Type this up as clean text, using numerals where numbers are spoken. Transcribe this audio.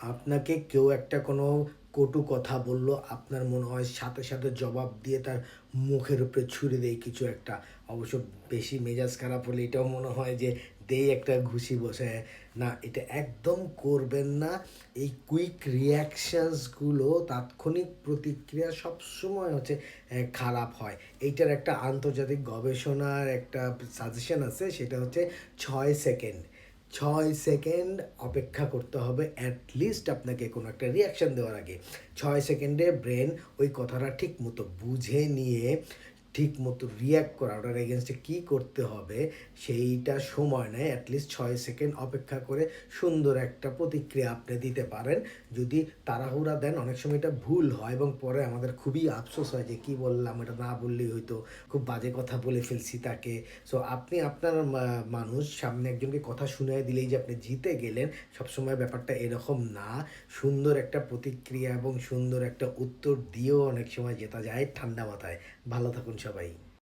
আপনাকে কেউ একটা কোনো কটু কথা বলল, আপনার মনে হয় সাথে, সাথে জবাব দিয়ে তার মুখের উপরে ছুঁড়ে দেই কিছু একটা। অবশ্য বেশি মেজাজ খারাপ হলে এটাও মনে হয় যে দেই একটা ঘুষি বসায়। না, এটা একদম করবেন না। এই কুইক রিঅ্যাকশনস গুলো তাৎক্ষণিক প্রতিক্রিয়া সবসময় হচ্ছে খারাপ হয়। এইটার একটা আন্তর্জাতিক গবেষণার একটা সাজেশন আছে, সেটা হচ্ছে ৬ সেকেন্ড। ৬ সেকেন্ড অপেক্ষা করতে হবে অ্যাট লিস্ট আপনাকে কোনো একটা রিঅ্যাকশন দেওয়ার আগে। ৬ সেকেন্ডে ব্রেন ওই কথাটা ঠিক মতো বুঝে নিয়ে ঠিক মতো রিয়্যাক্ট করা, ওটার এগেনস্টে কী করতে হবে সেইটা সময় নেয়। অ্যাটলিস্ট ৬ সেকেন্ড অপেক্ষা করে সুন্দর একটা প্রতিক্রিয়া আপনি দিতে পারেন। যদি তাড়াহুড়া দেন অনেক সময় এটা ভুল হয় এবং পরে আমাদের খুবই আফসোস হয় যে কী বললাম, এটা না বললেই হয়তো, খুব বাজে কথা বলে ফেলছি তাকে। সো আপনি আপনার মানুষ সামনে একজনকে কথা শুনিয়ে দিলেই যে আপনি জিতে গেলেন, সবসময় ব্যাপারটা এরকম না। সুন্দর একটা প্রতিক্রিয়া এবং সুন্দর একটা উত্তর দিয়েও অনেক সময় জেতা যায় ঠান্ডা মাথায়। ভালো থাকুন সবাই।